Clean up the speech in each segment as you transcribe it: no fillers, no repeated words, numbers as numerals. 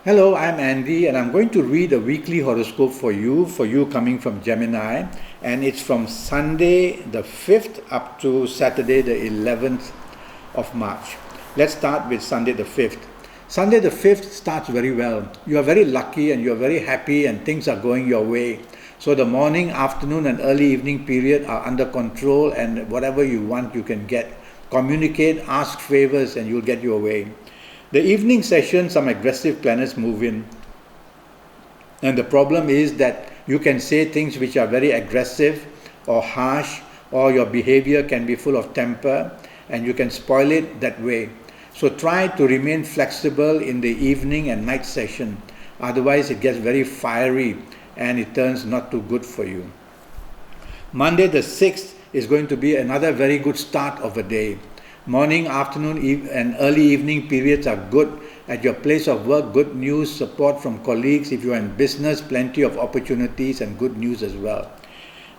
Hello, I'm Andy, and I'm going to read a weekly horoscope for you coming from Gemini, and it's from Sunday the 5th up to Saturday the 11th of March. Let's start with Sunday the 5th. Sunday the 5th starts very well. You are very lucky and you are very happy and things are going your way. So the morning, afternoon and early evening period are under control, and whatever you want you can get. Communicate, ask favors, and you'll get your way. The evening session, some aggressive planets move in. And the problem is that you can say things which are very aggressive or harsh, or your behavior can be full of temper, and you can spoil it that way. So try to remain flexible in the evening and night session. Otherwise it gets very fiery and it turns not too good for you. Monday the 6th is going to be another very good start of a day. Morning, afternoon and early evening periods are good. At your place of work, good news, support from colleagues. If you are in business, plenty of opportunities and good news as well.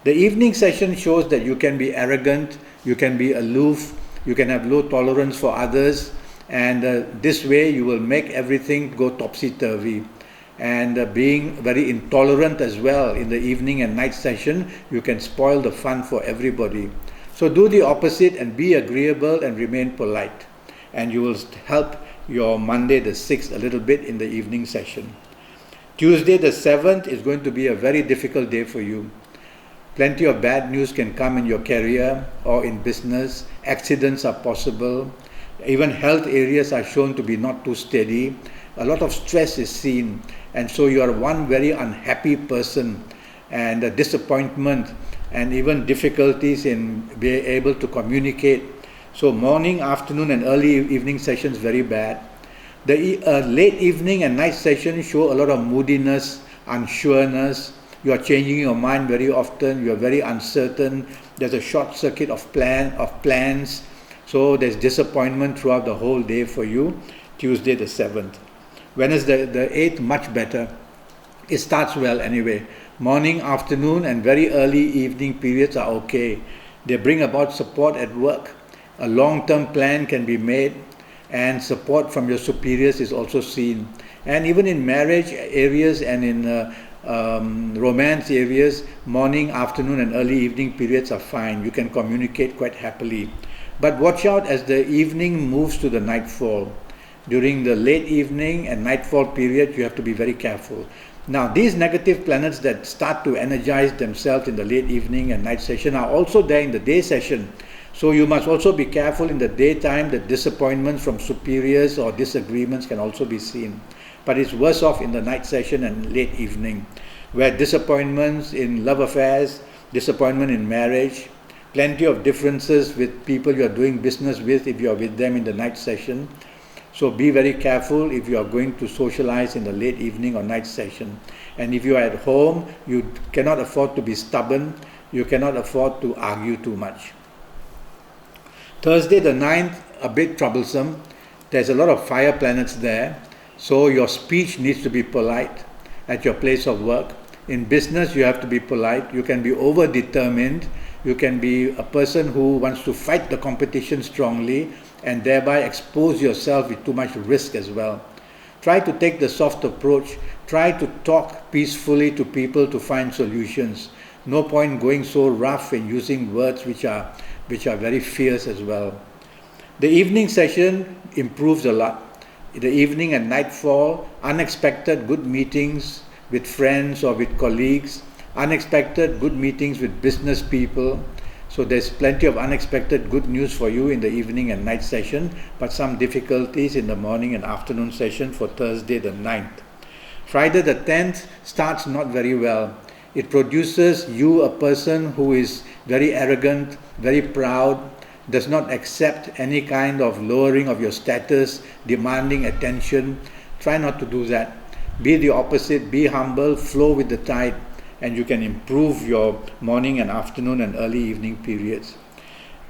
The evening session shows that you can be arrogant, you can be aloof, you can have low tolerance for others, and this way you will make everything go topsy-turvy. And being very intolerant as well in the evening and night session, you can spoil the fun for everybody. So do the opposite and be agreeable and remain polite. And you will help your Monday the 6th a little bit in the evening session. Tuesday the 7th is going to be a very difficult day for you. Plenty of bad news can come in your career or in business. Accidents are possible. Even health areas are shown to be not too steady. A lot of stress is seen. And so you are one very unhappy person, and a disappointment and even difficulties in being able to communicate. So morning, afternoon and early evening sessions very bad. The late evening and night sessions show a lot of moodiness, unsureness. You are changing your mind very often. You are very uncertain. There's a short circuit of plans. So there's disappointment throughout the whole day for you. Tuesday the 7th. Wednesday the 8th, much better. It starts well anyway. Morning, afternoon and very early evening periods are okay. They bring about support at work. A long-term plan can be made, and support from your superiors is also seen. And even in marriage areas and in romance areas, morning, afternoon and early evening periods are fine. You can communicate quite happily. But watch out as the evening moves to the nightfall. During the late evening and nightfall period, you have to be very careful. Now, these negative planets that start to energize themselves in the late evening and night session are also there in the day session. So you must also be careful in the daytime that disappointments from superiors or disagreements can also be seen. But it's worse off in the night session and late evening, where disappointments in love affairs, disappointment in marriage, plenty of differences with people you are doing business with if you are with them in the night session. So be very careful if you are going to socialize in the late evening or night session. And if you are at home, you cannot afford to be stubborn. You cannot afford to argue too much. Thursday the 9th, a bit troublesome. There's a lot of fire planets there. So your speech needs to be polite at your place of work. In business, you have to be polite. You can be over-determined. You can be a person who wants to fight the competition strongly and thereby expose yourself with too much risk as well. Try to take the soft approach. Try to talk peacefully to people to find solutions. No point going so rough and using words which are very fierce as well. The evening session improves a lot. The evening and nightfall, unexpected good meetings with friends or with colleagues, unexpected good meetings with business people. So there's plenty of unexpected good news for you in the evening and night session, but some difficulties in the morning and afternoon session for Thursday the 9th. Friday the 10th starts not very well. It produces you a person who is very arrogant, very proud, does not accept any kind of lowering of your status, demanding attention. Try not to do that. Be the opposite, be humble, flow with the tide, and you can improve your morning and afternoon and early evening periods.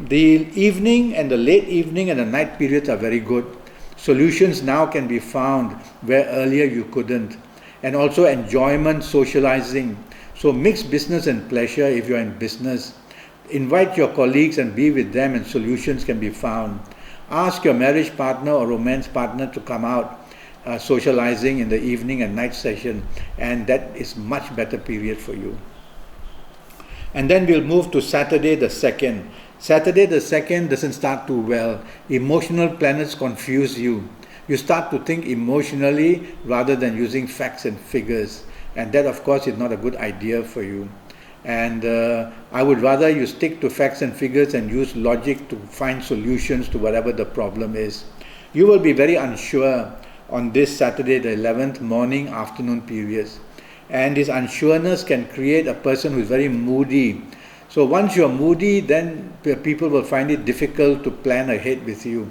The evening and the late evening and the night periods are very good. Solutions now can be found where earlier you couldn't. And also enjoyment, socializing. So mix business and pleasure if you're in business. Invite your colleagues and be with them, and solutions can be found. Ask your marriage partner or romance partner to come out socializing in the evening and night session, and that is much better period for you. And then we'll move to Saturday the 2nd. Saturday the 2nd doesn't start too well. Emotional planets confuse you. You start to think emotionally rather than using facts and figures. And that, of course, is not a good idea for you. And I would rather you stick to facts and figures and use logic to find solutions to whatever the problem is. You will be very unsure on this Saturday the 11th morning afternoon periods. And this unsureness can create a person who is very moody. So once you're moody, then people will find it difficult to plan ahead with you.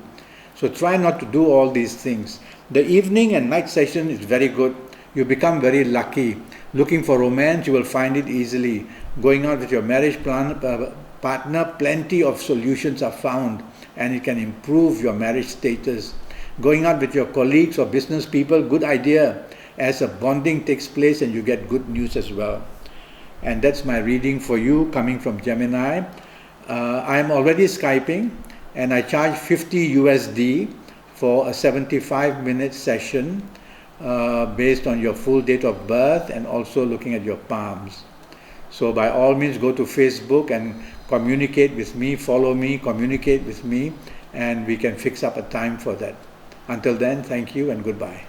So try not to do all these things. The evening and night session is very good. You become very lucky. Looking for romance, you will find it easily. Going out with your marriage partner, plenty of solutions are found, and it can improve your marriage status. Going out with your colleagues or business people, good idea, as a bonding takes place and you get good news as well. And that's my reading for you coming from Gemini. I'm already Skyping, and I charge 50 USD for a 75-minute session based on your full date of birth and also looking at your palms. So by all means, go to Facebook and communicate with me, follow me, communicate with me, and we can fix up a time for that. Until then, thank you and goodbye.